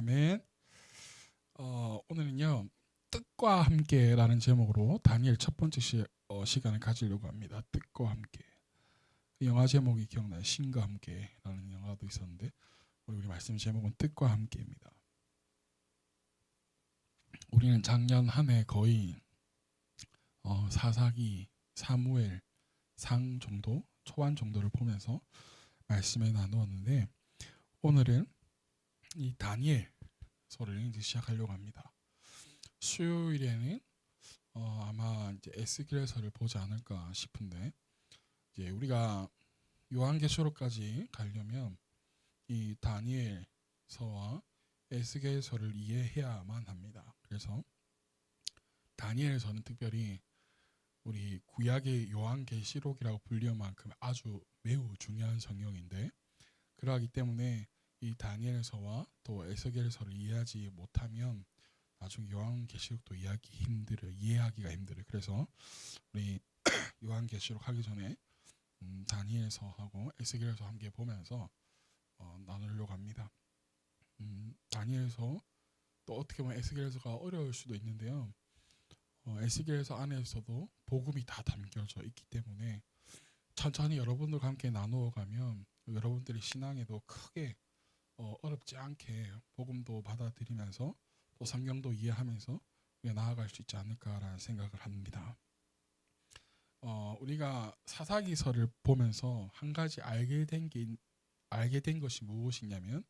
아멘. 오늘은요 뜻과 함께라는 제목으로 다니엘 첫 번째 시간을 가지려고 합니다. 뜻과 함께. 그 영화 제목이 기억나요? 신과 함께라는 영화도 있었는데 우리 말씀 제목은 뜻과 함께입니다. 우리는 작년 한 해 거의 사사기, 사무엘, 상 정도, 초안 정도를 보면서 말씀을 나누었는데 오늘은 이 다니엘서를 이제 시작하려고 합니다. 수요일에는 아마 이제 에스겔서를 보지 않을까 싶은데 이제 우리가 요한계시록까지 가려면 이 다니엘서와 에스겔서를 이해해야만 합니다. 그래서 다니엘서는 특별히 우리 구약의 요한계시록이라고 불릴 만큼 아주 매우 중요한 성경인데 그러하기 때문에 이 다니엘서와 또 에스겔서를 이해하지 못하면 나중에 요한계시록도 이해하기가 힘들어요. 그래서 우리 요한계시록 하기 전에 다니엘서하고 에스겔서 함께 보면서 나누려고 합니다. 다니엘서 또 어떻게 보면 에스겔서가 어려울 수도 있는데요. 에스겔서 안에서도 복음이 다 담겨져 있기 때문에 천천히 여러분들과 함께 나누어가면 여러분들의 신앙에도 크게 어렵지 않게 복음도 받아들이면서 또 성경도 이해하면서 우리가 나아갈 수 있지 않을까라는 생각을 합니다. 우리가 사사기서를 보면서 한 가지 알게 된 것이 무엇이냐면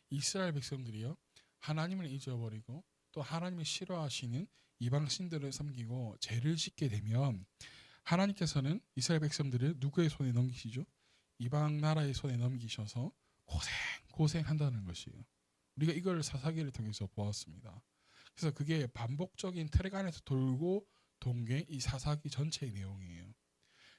이스라엘 백성들이요 하나님을 잊어버리고 또 하나님이 싫어하시는 이방 신들을 섬기고 죄를 짓게 되면 하나님께서는 이스라엘 백성들을 누구의 손에 넘기시죠? 이방 나라의 손에 넘기셔서 고생한다는 것이에요. 우리가 이걸 사사기를 통해서 보았습니다. 그래서 그게 반복적인 트랙 안에서 돌고 돈 게 이 사사기 전체의 내용이에요.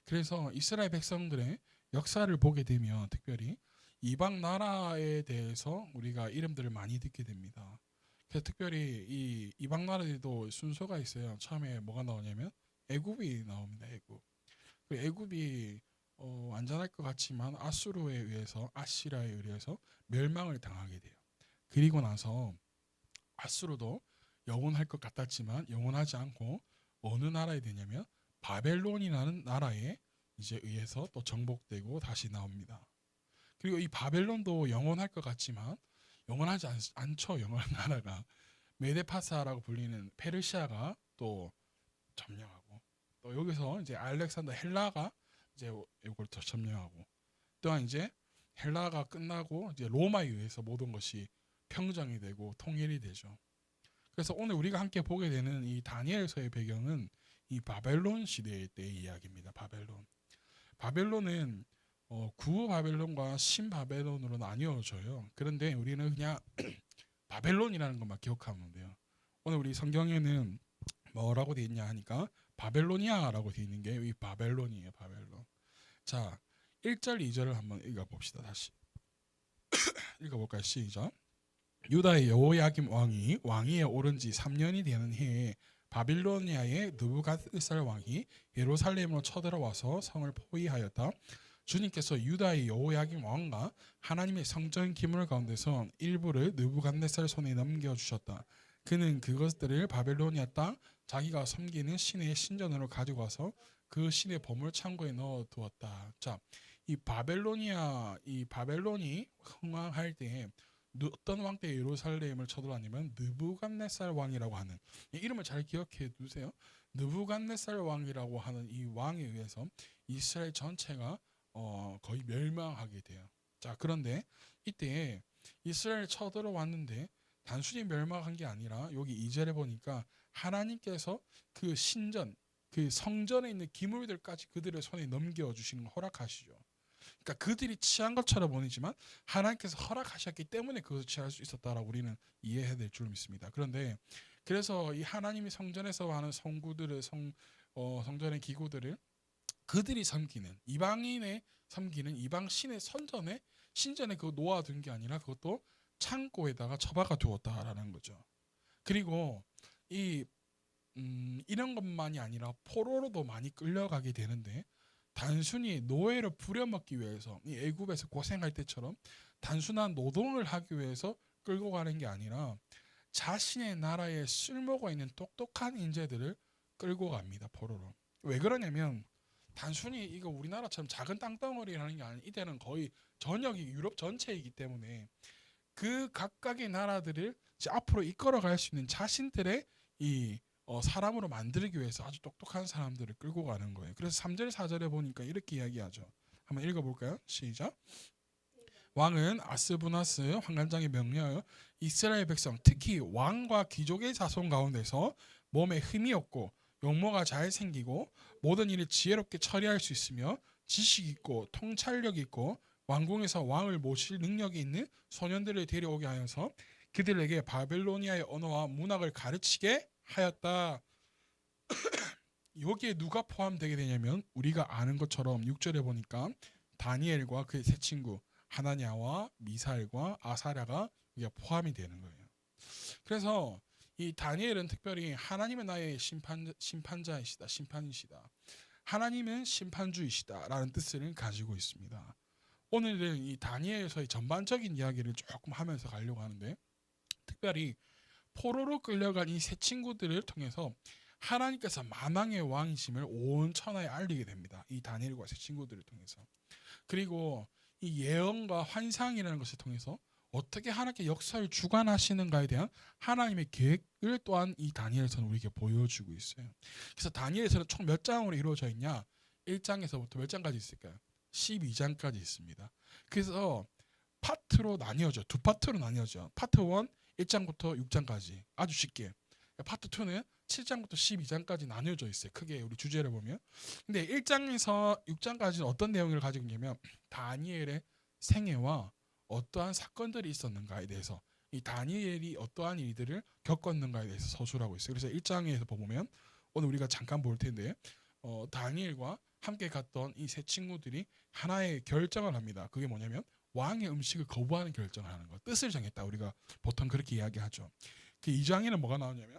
그래서 이스라엘 백성들의 역사를 보게 되면 특별히 이방 나라에 대해서 우리가 이름들을 많이 듣게 됩니다. 그래서 특별히 이 이방 나라들도 순서가 있어요. 처음에 뭐가 나오냐면 애굽이 나옵니다. 애굽이 안전할 것 같지만 아수르에 의해서 아시라에 의해서 멸망을 당하게 돼요. 그리고 나서 아수르도 영원할 것 같았지만 영원하지 않고 어느 나라에 되냐면 바벨론이라는 나라에 이제 의해서 또 정복되고 다시 나옵니다. 그리고 이 바벨론도 영원할 것 같지만 영원하지 않죠. 영원한 나라가 메데파사라고 불리는 페르시아가 또 점령하고 또 여기서 이제 알렉산더 헬라가 이제 이걸 더 점령하고 또한 이제 헬라가 끝나고 이제 로마에 의해서 모든 것이 평정이 되고 통일이 되죠. 그래서 오늘 우리가 함께 보게 되는 이 다니엘서의 배경은 이 바벨론 시대의 때의 이야기입니다. 바벨론은 구 바벨론과 신 바벨론으로 나뉘어져요. 그런데 우리는 그냥 바벨론이라는 것만 기억하면 돼요. 오늘 우리 성경에는 뭐라고 되어 있냐 하니까 바벨로니아라고 되어 있는 게 이 바벨론이에요. 바벨론. 자, 1절 2절을 한번 읽어봅시다. 다시 읽어볼까요? 시작. 유다의 여호야김 왕이 왕위에 오른 지 3년이 되는 해에 바빌로니아의 느부갓네살 왕이 예루살렘으로 쳐들어와서 성을 포위하였다. 주님께서 유다의 여호야김 왕과 하나님의 성전 기물 가운데서 일부를 느부갓네살 손에 넘겨주셨다. 그는 그것들을 바벨로니아 땅 자기가 섬기는 신의 신전으로 가지고 와서 그 신의 보물 창고에 넣어 두었다. 자, 이 바벨론이 흥왕할 때 어떤 왕 때 예루살렘을 쳐들어왔냐면 느부갓네살 왕이라고 하는 이 이름을 잘 기억해 두세요. 느부갓네살 왕이라고 하는 이 왕에 의해서 이스라엘 전체가 거의 멸망하게 돼요. 자, 그런데 이때 이스라엘 쳐들어왔는데 단순히 멸망한 게 아니라 여기 2절에 보니까 하나님께서 그 신전, 그 성전에 있는 기물들까지 그들의 손에 넘겨주시는 걸 허락하시죠. 그러니까 그들이 취한 것처럼 보이지만 하나님께서 허락하셨기 때문에 그것을 취할 수 있었다라고 우리는 이해해야 될 줄 믿습니다. 그런데 그래서 이 하나님이 성전에서 하는 성전의 기구들을 그들이 섬기는 이방인의 섬기는 이방 신의 신전에 그거 놓아둔 게 아니라 그것도 창고에다가 처박아 두었다라는 거죠. 그리고 이런 것만이 아니라 포로로도 많이 끌려가게 되는데 단순히 노예로 부려먹기 위해서 이 애굽에서 고생할 때처럼 단순한 노동을 하기 위해서 끌고 가는 게 아니라 자신의 나라에 쓸모가 있는 똑똑한 인재들을 끌고 갑니다. 포로로. 왜 그러냐면 단순히 이거 우리나라처럼 작은 땅덩어리라는 게 아니라 이때는 거의 전역이 유럽 전체이기 때문에 그 각각의 나라들을 이제 앞으로 이끌어갈 수 있는 자신들의 이 사람으로 만들기 위해서 아주 똑똑한 사람들을 끌고 가는 거예요. 그래서 3절 4절에 보니까 이렇게 이야기하죠. 한번 읽어볼까요? 시작. 왕은 아스부나스 환관장에 명령하여 이스라엘 백성 특히 왕과 귀족의 자손 가운데서 몸에 힘이 없고 용모가 잘 생기고 모든 일을 지혜롭게 처리할 수 있으며 지식 있고 통찰력 있고 왕궁에서 왕을 모실 능력이 있는 소년들을 데려오게 하여서 그들에게 바벨로니아의 언어와 문학을 가르치게 하였다. 여기에 누가 포함되게 되냐면 우리가 아는 것처럼 6절에 보니까 다니엘과 그의 세 친구 하나냐와 미사엘과 아사랴가 여기가 포함이 되는 거예요. 그래서 이 다니엘은 특별히 하나님은 나의 심판자이시다, 심판이시다. 하나님은 심판주이시다라는 뜻을 가지고 있습니다. 오늘은 이 다니엘서의 전반적인 이야기를 조금 하면서 가려고 하는데 특별히 포로로 끌려간 이 세 친구들을 통해서 하나님께서 만왕의 왕이심을 온 천하에 알리게 됩니다. 이 다니엘과 세 친구들을 통해서. 그리고 이 예언과 환상이라는 것을 통해서 어떻게 하나님께 역사를 주관하시는가에 대한 하나님의 계획을 또한 이 다니엘서는 우리에게 보여주고 있어요. 그래서 다니엘서는 총 몇 장으로 이루어져 있냐? 1장에서부터 몇 장까지 있을까요? 12장까지 있습니다. 그래서 파트로 나뉘어져. 두 파트로 나뉘어져. 파트 1 1장부터 6장까지 아주 쉽게. 파트 2는 7장부터 12장까지 나뉘어져 있어요. 크게 우리 주제를 보면. 근데 1장에서 6장까지는 어떤 내용을 가지고 있냐면 다니엘의 생애와 어떠한 사건들이 있었는가에 대해서 이 다니엘이 어떠한 일들을 겪었는가에 대해서 서술하고 있어요. 그래서 1장에서 보면 오늘 우리가 잠깐 볼 텐데 다니엘과 함께 갔던 이 세 친구들이 하나의 결정을 합니다. 그게 뭐냐면 왕의 음식을 거부하는 결정을 하는 거. 뜻을 정했다. 우리가 보통 그렇게 이야기하죠. 그 2장에는 뭐가 나오냐면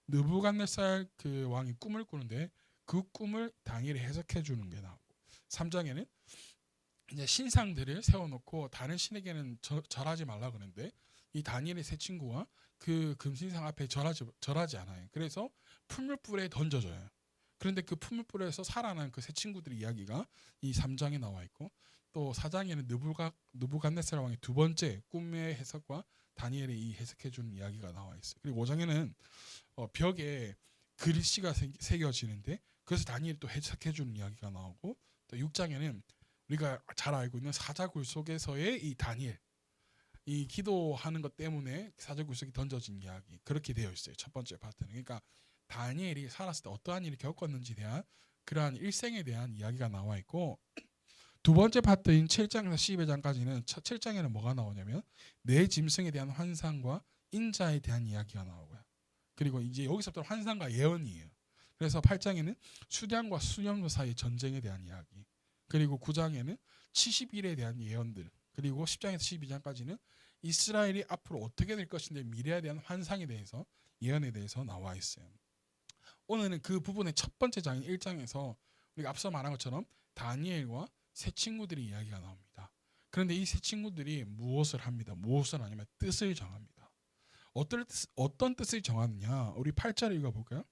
느부갓네살 그 왕이 꿈을 꾸는데 그 꿈을 다니엘이 해석해 주는 게 나오고 3장에는 이제 신상들을 세워놓고 다른 신에게는 절하지 말라 그러는데 이 다니엘의 세 친구가 그 금신상 앞에 절하지 않아요. 그래서 풀물불에 던져져요. 그런데 그 풀물불에서 살아난 그 세 친구들의 이야기가 이 3장에 나와 있고 또 4장에는 느부갓네살 왕의 두 번째 꿈의 해석과 다니엘이 이 해석해주는 이야기가 나와 있어요. 그리고 5장에는 벽에 글씨가 새겨지는데 그래서 다니엘이 또 해석해주는 이야기가 나오고 또 6장에는 우리가 잘 알고 있는 사자굴 속에서의 이 다니엘 이 기도하는 것 때문에 사자굴 속에 던져진 이야기 그렇게 되어 있어요. 첫 번째 파트는. 그러니까 다니엘이 살았을 때 어떠한 일을 겪었는지에 대한 그러한 일생에 대한 이야기가 나와 있고 두 번째 파트인 7장에서 12장까지는 7장에는 뭐가 나오냐면 내 짐승에 대한 환상과 인자에 대한 이야기가 나오고요. 그리고 이제 여기서부터 환상과 예언이에요. 그래서 8장에는 수량과 수염 사이의 전쟁에 대한 이야기. 그리고 9장에는 70일에 대한 예언들. 그리고 10장에서 12장까지는 이스라엘이 앞으로 어떻게 될 것인데 미래에 대한 환상에 대해서 예언에 대해서 나와 있어요. 오늘은 그 부분의 첫 번째 장인 1장에서 우리가 앞서 말한 것처럼 다니엘과 세 친구들의 이야기가 나옵니다. 그런데 이 세 친구들이 무엇을 합니다. 무엇을 하냐면 뜻을 정합니다. 어떤 뜻을 정하느냐. 우리 8절 읽어볼까요?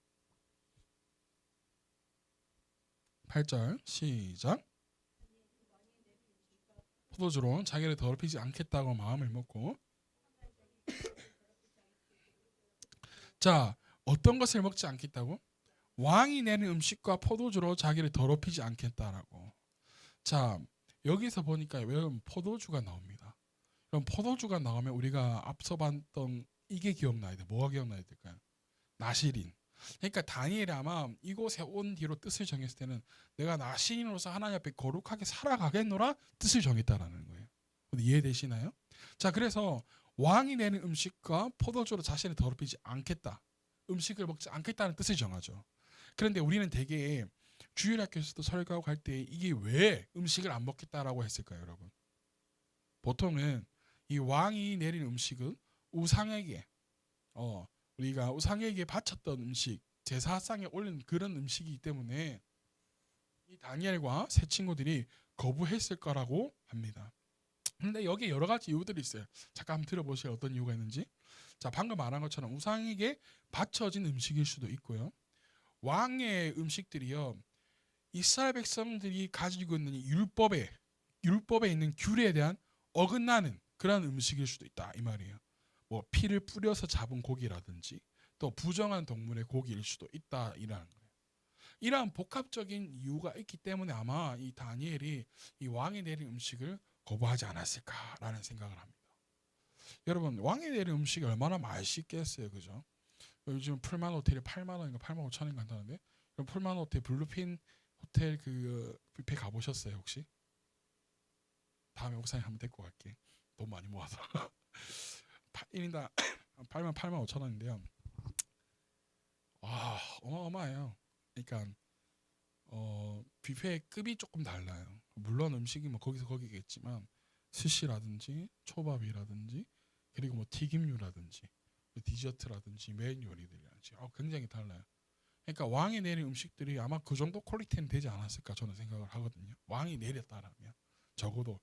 8절 시작. 포도주로 자기를 더럽히지 않겠다고 마음을 먹고 자 어떤 것을 먹지 않겠다고? 왕이 내는 음식과 포도주로 자기를 더럽히지 않겠다라고. 자 여기서 보니까 왜 포도주가 나옵니다. 그럼 포도주가 나오면 우리가 앞서 봤던 이게 기억나야 돼. 뭐가 기억나야 될까요? 나실인. 그러니까 다니엘이 아마 이곳에 온 뒤로 뜻을 정했을 때는 내가 나실인으로서 하나님 앞에 거룩하게 살아가겠노라 뜻을 정했다라는 거예요. 이해되시나요? 자 그래서 왕이 내는 음식과 포도주로 자신을 더럽히지 않겠다. 음식을 먹지 않겠다는 뜻을 정하죠. 그런데 우리는 되게 주일학교에서도 설교하고 할 때 이게 왜 음식을 안 먹겠다라고 했을까요, 여러분? 보통은 이 왕이 내린 음식은 우상에게 우리가 우상에게 바쳤던 음식, 제사상에 올린 그런 음식이기 때문에 이 다니엘과 세 친구들이 거부했을 거라고 합니다. 근데 여기에 여러 가지 이유들이 있어요. 잠깐 한번 들어보세요. 어떤 이유가 있는지. 자, 방금 말한 것처럼 우상에게 바쳐진 음식일 수도 있고요. 왕의 음식들이요. 이스라엘 백성들이 가지고 있는 이 율법에 있는 규례에 대한 어긋나는 그런 음식일 수도 있다 이 말이에요. 뭐 피를 뿌려서 잡은 고기라든지 또 부정한 동물의 고기일 수도 있다 이라는 거예요. 이러한 복합적인 이유가 있기 때문에 아마 이 다니엘이 이 왕이 내린 음식을 거부하지 않았을까라는 생각을 합니다. 여러분 왕이 내린 음식이 얼마나 맛있겠어요, 그죠? 요즘 풀만 호텔이 8만 원인가 8만 5천 원인가 한다는데 그럼 풀만 호텔 블루핀 호텔 그 뷔페 가보셨어요 혹시? 다음에 옥상에 한번 데리고 갈게. 돈 많이 모아서 1인당 8만 5천 원인데요. 와 어마어마해요. 그러니까 뷔페의 급이 조금 달라요. 물론 음식이 뭐 거기서 거기겠지만 스시라든지 초밥이라든지 그리고 뭐 튀김류라든지 디저트라든지 메인 요리들이라든지 굉장히 달라요. 그러니까 왕이 내린 음식들이 아마 그 정도 퀄리티는 되지 않았을까 저는 생각을 하거든요. 왕이 내렸다라면 적어도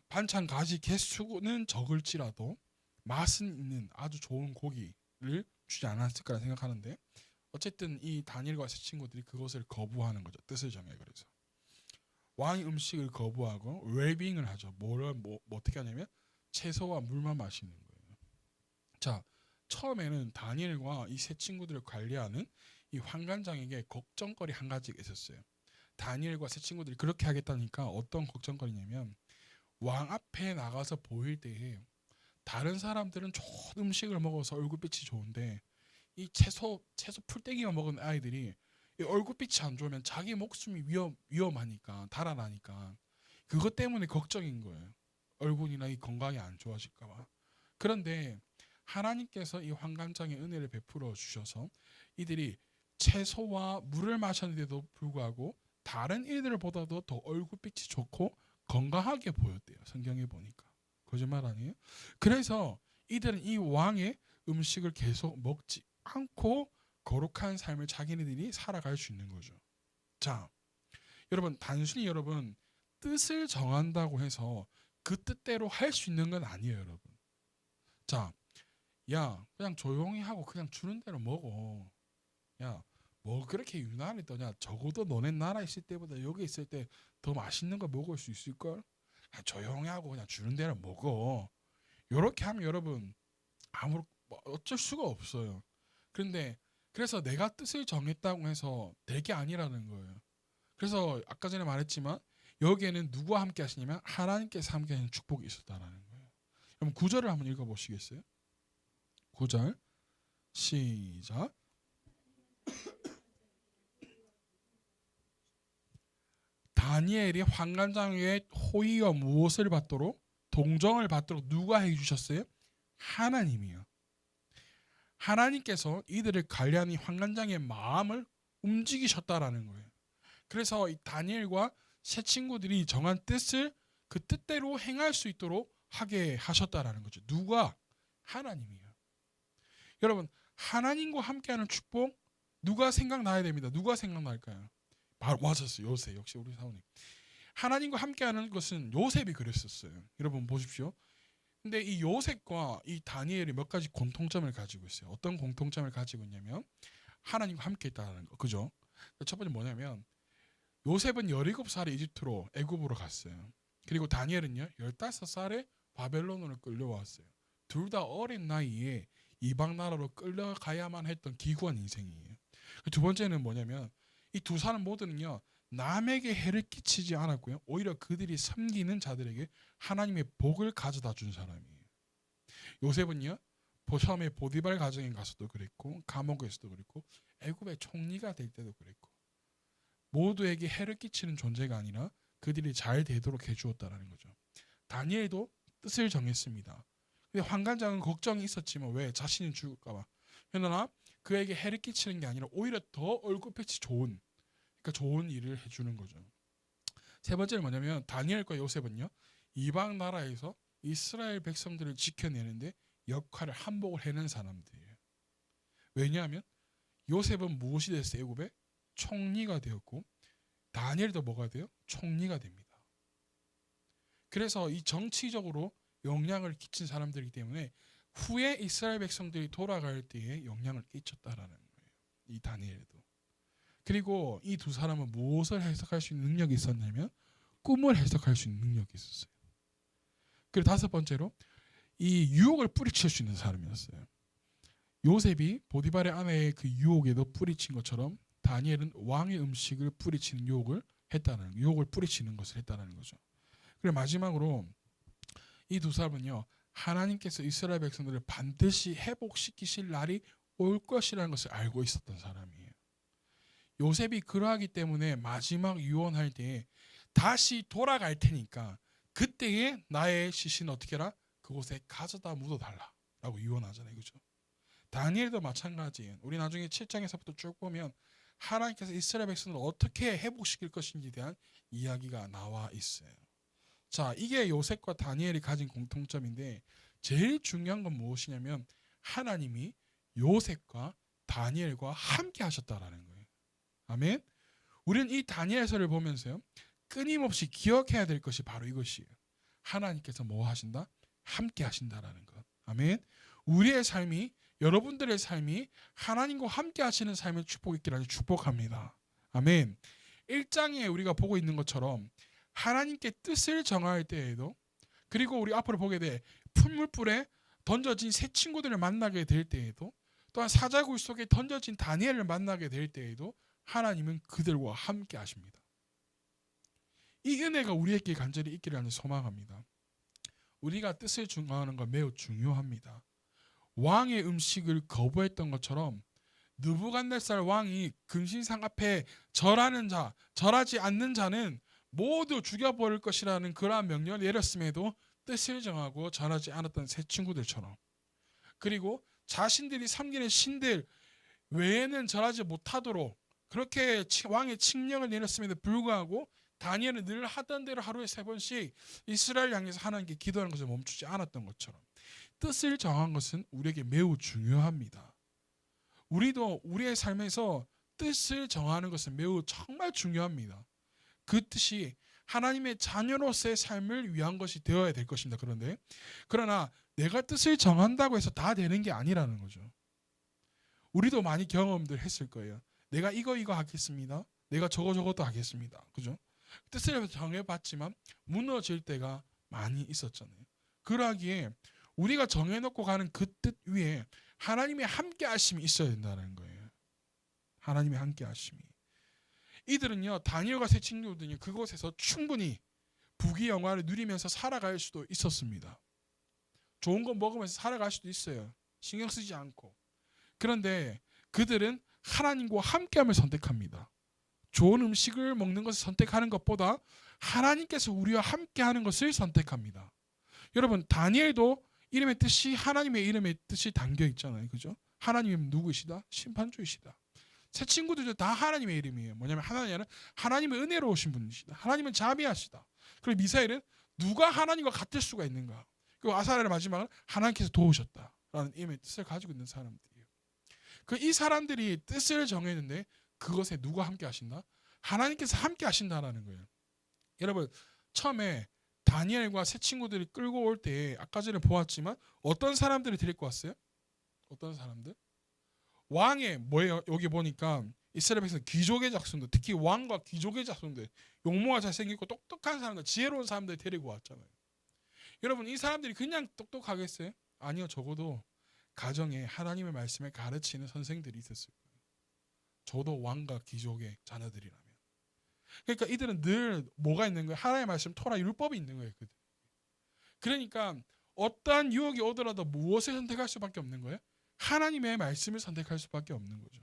반찬 가지 개수는 적을지라도 맛은 있는 아주 좋은 고기를 주지 않았을까 생각하는데 어쨌든 이 다니엘과 세 친구들이 그것을 거부하는 거죠. 뜻을 정해. 그래서 왕의 음식을 거부하고 웰빙을 하죠. 뭐 어떻게 하냐면 채소와 물만 마시는 거예요. 자, 처음에는 다니엘과 이 세 친구들을 관리하는 이 환관장에게 걱정거리 한 가지가 있었어요. 다니엘과 세 친구들이 그렇게 하겠다니까 어떤 걱정거리냐면 왕 앞에 나가서 보일 때에 다른 사람들은 좋은 음식을 먹어서 얼굴빛이 좋은데 이 채소 풀떼기만 먹은 아이들이 이 얼굴빛이 안 좋으면 자기 목숨이 위험하니까 달아나니까 그것 때문에 걱정인 거예요. 얼굴이나 이 건강이 안 좋아질까 봐. 그런데 하나님께서 이 환관장에 은혜를 베풀어 주셔서 이들이 채소와 물을 마셨는데도 불구하고 다른 이들보다도 더 얼굴빛이 좋고 건강하게 보였대요. 성경에 보니까. 거짓말 아니에요? 그래서 이들은 이 왕의 음식을 계속 먹지 않고 거룩한 삶을 자기네들이 살아갈 수 있는 거죠. 자, 여러분 단순히 여러분 뜻을 정한다고 해서 그 뜻대로 할 수 있는 건 아니에요, 여러분. 자, 야, 그냥 조용히 하고 그냥 주는 대로 먹어. 야, 뭐 그렇게 유난히 떠냐? 적어도 너네 나라 있을 때보다 여기 있을 때 더 맛있는 거 먹을 수 있을 걸. 조용히 하고 그냥 주는 대로 먹어. 요렇게 하면 여러분 뭐 어쩔 수가 없어요. 그런데 그래서 내가 뜻을 정했다고 해서 될 게 아니라는 거예요. 그래서 아까 전에 말했지만 여기에는 누구와 함께 하시냐면 하나님께서 함께 하시는 축복이 있었다라는 거예요. 그럼 9절을 한번 읽어보시겠어요? 9절 시작. 다니엘이 환관장의 호의와 무엇을 받도록 동정을 받도록 누가 해주셨어요? 하나님이요. 하나님께서 이들을 관리하는 환관장의 마음을 움직이셨다라는 거예요. 그래서 이 다니엘과 세 친구들이 정한 뜻을 그 뜻대로 행할 수 있도록 하게 하셨다라는 거죠. 누가? 하나님이요. 여러분 하나님과 함께하는 축복 누가 생각나야 됩니다. 누가 생각날까요? 바로 맞았어요. 요셉. 역시 우리 사모님. 하나님과 함께하는 것은 요셉이 그랬었어요. 여러분 보십시오. 근데 이 요셉과 이 다니엘이 몇 가지 공통점을 가지고 있어요. 어떤 공통점을 가지고 있냐면 하나님과 함께 있다는 거. 그죠? 첫 번째 뭐냐면 요셉은 17살에 이집트로 애굽으로 갔어요. 그리고 다니엘은요 15살에 바벨론으로 끌려왔어요. 둘 다 어린 나이에 이방 나라로 끌려가야만 했던 기구한 인생이에요. 두 번째는 뭐냐면 이 두 사람 모두는요 남에게 해를 끼치지 않았고요 오히려 그들이 섬기는 자들에게 하나님의 복을 가져다 준 사람이에요. 요셉은요 처음에 보디발 가정에 가서도 그랬고 감옥에서도 그랬고 애굽의 총리가 될 때도 그랬고 모두에게 해를 끼치는 존재가 아니라 그들이 잘 되도록 해주었다라는 거죠. 다니엘도 뜻을 정했습니다. 근데 환관장은 걱정이 있었지만 왜? 자신이 죽을까봐. 그러나 그에게 해를 끼치는 게 아니라 오히려 더 얼굴빛이 좋은 그러니까 좋은 일을 해주는 거죠. 세 번째는 뭐냐면 다니엘과 요셉은요 이방 나라에서 이스라엘 백성들을 지켜내는데 역할을 한복을 해낸 사람들이에요. 왜냐하면 요셉은 무엇이 됐어요? 애굽의 총리가 되었고 다니엘도 뭐가 돼요? 총리가 됩니다. 그래서 이 정치적으로 영향을 끼친 사람들이기 때문에 후에 이스라엘 백성들이 돌아갈 때에 영향을 끼쳤다라는 거예요. 이 다니엘도. 그리고 이 두 사람은 무엇을 해석할 수 있는 능력이 있었냐면 꿈을 해석할 수 있는 능력이 있었어요. 그리고 다섯 번째로 이 유혹을 뿌리칠 수 있는 사람이었어요. 요셉이 보디발의 아내의 그 유혹에도 뿌리친 것처럼 다니엘은 왕의 음식을 뿌리치는 유혹을 뿌리치는 것을 했다는 거죠. 그리고 마지막으로 이 두 사람은요, 하나님께서 이스라엘 백성들을 반드시 회복시키실 날이 올 것이라는 것을 알고 있었던 사람이에요. 요셉이 그러하기 때문에 마지막 유언할 때에 다시 돌아갈 테니까 그때에 나의 시신을 어떻게 해라? 그곳에 가져다 묻어달라라고 유언하잖아요. 그죠? 다니엘도 마찬가지예요. 우리 나중에 7장에서부터 쭉 보면 하나님께서 이스라엘 백성을 어떻게 회복시킬 것인지에 대한 이야기가 나와 있어요. 자, 이게 요셉과 다니엘이 가진 공통점인데 제일 중요한 건 무엇이냐면 하나님이 요셉과 다니엘과 함께 하셨다라는 거예요. 아멘. 우리는 이 다니엘서를 보면서요, 끊임없이 기억해야 될 것이 바로 이것이에요. 하나님께서 뭐 하신다? 함께 하신다라는 것. 아멘. 우리의 삶이, 여러분들의 삶이 하나님과 함께 하시는 삶을 축복했기를 축복합니다. 아멘. 1장에 우리가 보고 있는 것처럼 하나님께 뜻을 정할 때에도, 그리고 우리 앞으로 보게 돼 풀물불에 던져진 새 친구들을 만나게 될 때에도, 또한 사자굴 속에 던져진 다니엘을 만나게 될 때에도 하나님은 그들과 함께 하십니다. 이 은혜가 우리에게 간절히 있기를 소망합니다. 우리가 뜻을 정하는 건 매우 중요합니다. 왕의 음식을 거부했던 것처럼 느부갓네살 왕이 금신상 앞에 절하는 자, 절하지 않는 자는 모두 죽여버릴 것이라는 그러한 명령을 내렸음에도 뜻을 정하고 절하지 않았던 새 친구들처럼, 그리고 자신들이 섬기는 신들 외에는 절하지 못하도록 그렇게 왕의 칙령을 내렸음에도 불구하고 다니엘은 늘 하던 대로 하루에 3번씩 이스라엘 향해서 하나님께 기도하는 것을 멈추지 않았던 것처럼 뜻을 정한 것은 우리에게 매우 중요합니다. 우리도 우리의 삶에서 뜻을 정하는 것은 매우 정말 중요합니다. 그 뜻이 하나님의 자녀로서의 삶을 위한 것이 되어야 될 것입니다. 그러나 내가 뜻을 정한다고 해서 다 되는 게 아니라는 거죠. 우리도 많이 경험들 했을 거예요. 내가 이거 하겠습니다. 내가 저것도 하겠습니다. 그죠? 뜻을 정해봤지만 무너질 때가 많이 있었잖아요. 그러기에 우리가 정해놓고 가는 그 뜻 위에 하나님의 함께 하심이 있어야 된다는 거예요. 하나님의 함께 하심이. 이들은요, 다니엘과 새 친구들이 그곳에서 충분히 부귀 영화를 누리면서 살아갈 수도 있었습니다. 좋은 거 먹으면서 살아갈 수도 있어요. 신경 쓰지 않고. 그런데 그들은 하나님과 함께함을 선택합니다. 좋은 음식을 먹는 것을 선택하는 것보다 하나님께서 우리와 함께하는 것을 선택합니다. 여러분, 다니엘도 이름의 뜻이 하나님의 이름의 뜻이 담겨 있잖아요. 그죠? 하나님은 누구이시다? 심판주이시다. 새 친구들도 다 하나님의 이름이에요. 뭐냐면 하나님은 하나님의 은혜로우신 분이시다. 하나님은 자비하시다. 그리고 미사엘은 누가 하나님과 같을 수가 있는가? 그리고 아사랴의 마지막은 하나님께서 도우셨다라는 이름의 뜻을 가지고 있는 사람들이에요. 이 사람들이 뜻을 정했는데 그것에 누가 함께 하신다? 하나님께서 함께 하신다라는 거예요. 여러분, 처음에 다니엘과 새 친구들이 끌고 올 때 아까 전에 보았지만 어떤 사람들이 데리고 왔어요? 어떤 사람들? 왕의 뭐예요? 여기 보니까 이스라엘 백성 귀족의 자손들, 특히 왕과 귀족의 자손들, 용모가 잘생기고 똑똑한 사람들, 지혜로운 사람들 데리고 왔잖아요. 여러분, 이 사람들이 그냥 똑똑하겠어요? 아니요. 적어도 가정에 하나님의 말씀을 가르치는 선생들이 있었을 거예요. 저도 왕과 귀족의 자녀들이라면. 그러니까 이들은 늘 뭐가 있는 거예요? 하나님의 말씀, 토라, 율법이 있는 거예요. 그러니까 어떠한 유혹이 오더라도 무엇을 선택할 수밖에 없는 거예요? 하나님의 말씀을 선택할 수밖에 없는 거죠.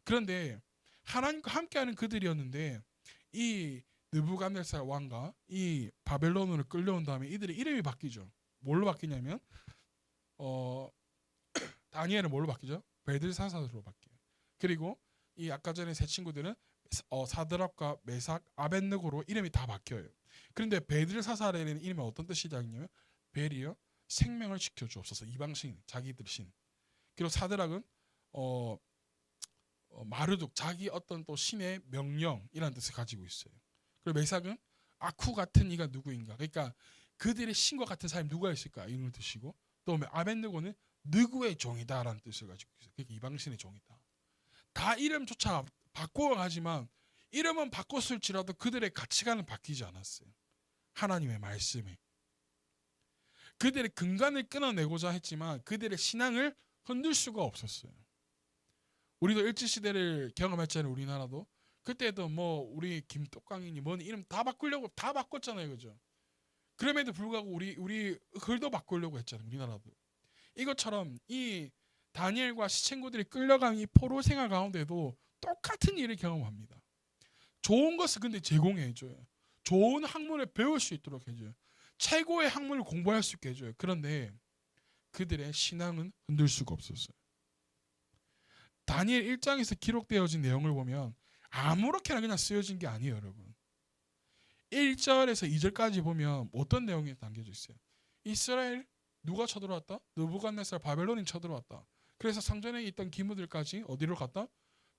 그런데 하나님과 함께하는 그들이었는데 이 느부갓네살 왕과 이 바벨론으로 끌려온 다음에 이들의 이름이 바뀌죠. 뭘로 바뀌냐면 다니엘은 뭘로 바뀌죠? 벨드사살로 바뀌어요. 그리고 이 아까 전에 세 친구들은 사드락과 메삭, 아벳느고로 이름이 다 바뀌어요. 그런데 벨드사살에는 이름이 어떤 뜻이냐면 벨이요, 생명을 지켜주옵소서, 이방신, 자기들 신. 그리고 사드락은 마르둑, 자기 어떤 또 신의 명령이라는 뜻을 가지고 있어요. 그리고 메삭은 아쿠 같은 이가 누구인가? 그러니까 그들의 신과 같은 사람이 누가 있을까? 이런 뜻이고 또 아벤느고는 누구의 종이다라는 뜻을 가지고 있어요. 그러니까 이방신의 종이다. 다 이름조차 바꿔가지만 이름은 바꿨을지라도 그들의 가치관은 바뀌지 않았어요. 하나님의 말씀에 그들의 근간을 끊어내고자 했지만 그들의 신앙을 흔들 수가 없었어요. 우리도 일제시대를 경험했잖아요. 우리나라도 그때도 뭐 우리 김똑강이니 뭔 이름 다 바꾸려고 다 바꿨잖아요. 그죠? 그럼에도 불구하고 우리 글도 바꾸려고 했잖아요. 우리나라도 이것처럼 이 다니엘과 시친구들이 끌려간 이 포로 생활 가운데도 똑같은 일을 경험합니다. 좋은 것을 근데 제공해줘요. 좋은 학문을 배울 수 있도록 해줘요. 최고의 학문을 공부할 수 있게 해줘요. 그런데 그들의 신앙은 흔들 수가 없었어요. 다니엘 1장에서 기록되어진 내용을 보면 아무렇게나 그냥 쓰여진 게 아니에요. 여러분 1절에서 2절까지 보면 어떤 내용이 담겨져 있어요. 이스라엘 누가 쳐들어왔다? 느부갓네살 바벨론이 쳐들어왔다. 그래서 성전에 있던 기무들까지 어디로 갔다?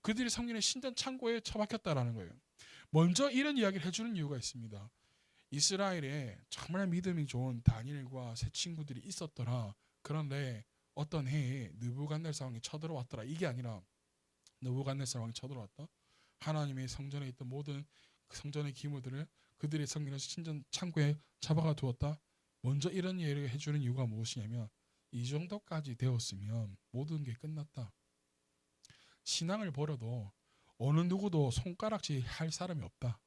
그들이 성전의 신전 창고에 처박혔다라는 거예요. 먼저 이런 이야기를 해주는 이유가 있습니다. 이스라엘에 정말 믿음이 좋은 다니엘과 세 친구들이 있었더라. 그런데 어떤 해에 느부갓네살 왕이 쳐들어왔더라. 이게 아니라 느부갓네살 왕이 쳐들어왔다. 하나님의 성전에 있던 모든 성전의 기물들을 그들의 성전의 신전 창고에 잡아가 두었다. 먼저 이런 예를 해주는 이유가 무엇이냐면 이 정도까지 되었으면 모든 게 끝났다. 신앙을 버려도 어느 누구도 손가락질 할 사람이 없다.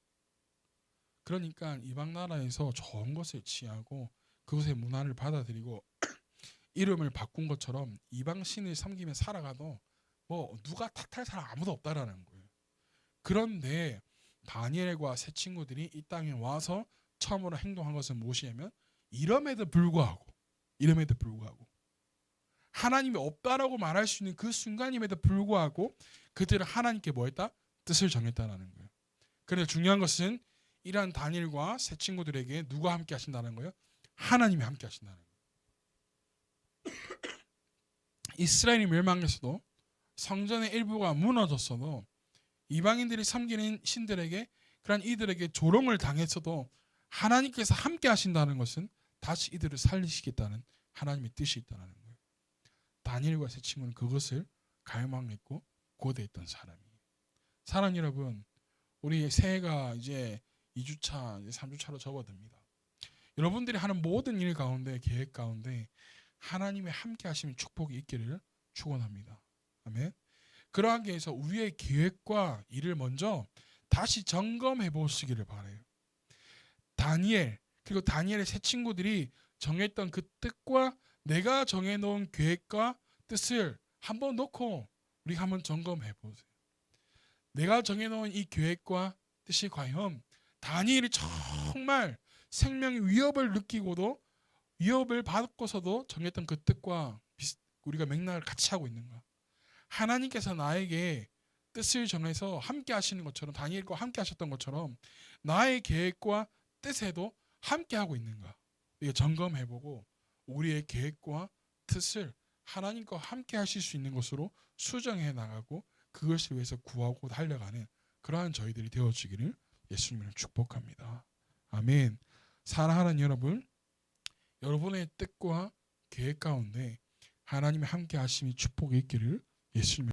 그러니까 이방 나라에서 좋은 것을 취하고 그것의 문화를 받아들이고 이름을 바꾼 것처럼 이방 신을 섬기며 살아가도 뭐 누가 탓할 사람 아무도 없다라는 거예요. 그런데 다니엘과 세 친구들이 이 땅에 와서 처음으로 행동한 것은 무엇이냐면 이름에도 불구하고 하나님이 없다라고 말할 수 있는 그 순간임에도 불구하고 그들은 하나님께 뭐 했다? 뜻을 정했다는 거예요. 그런데 중요한 것은 이러한 다니엘과 세 친구들에게 누가 함께 하신다는 거예요? 하나님이 함께 하신다는 거예요. 이스라엘이 멸망했어도 성전의 일부가 무너졌어도 이방인들이 섬기는 신들에게 그런 이들에게 조롱을 당했어도 하나님께서 함께 하신다는 것은 다시 이들을 살리시겠다는 하나님의 뜻이 있다는 거예요. 다니엘과 세 친구는 그것을 갈망했고 고대했던 사람이에요. 사랑 여러분, 우리 새해가 이제 2주차, 3주차로 접어듭니다. 여러분들이 하는 모든 일 가운데, 계획 가운데 하나님의 함께 하심의 축복이 있기를 축원합니다. 아멘. 그러하기 위해서 우리의 계획과 일을 먼저 다시 점검해 보시기를 바라요. 다니엘 그리고 다니엘의 세 친구들이 정했던 그 뜻과 내가 정해놓은 계획과 뜻을 한번 놓고 우리가 한번 점검해 보세요. 내가 정해놓은 이 계획과 뜻이 과연 다니엘이 정말 생명의 위협을 느끼고도 위협을 받고서도 정했던 그 뜻과 우리가 맥락을 같이 하고 있는가? 하나님께서 나에게 뜻을 정해서 함께 하시는 것처럼 다니엘과 함께 하셨던 것처럼 나의 계획과 뜻에도 함께 하고 있는가? 이게 점검해보고 우리의 계획과 뜻을 하나님과 함께 하실 수 있는 것으로 수정해 나가고 그것을 위해서 구하고 달려가는 그러한 저희들이 되어지기를 예수님을 축복합니다. 아멘. 사랑하는 여러분, 여러분의 뜻과 계획 가운데 하나님의 함께 하심이 축복이 있기를 예수님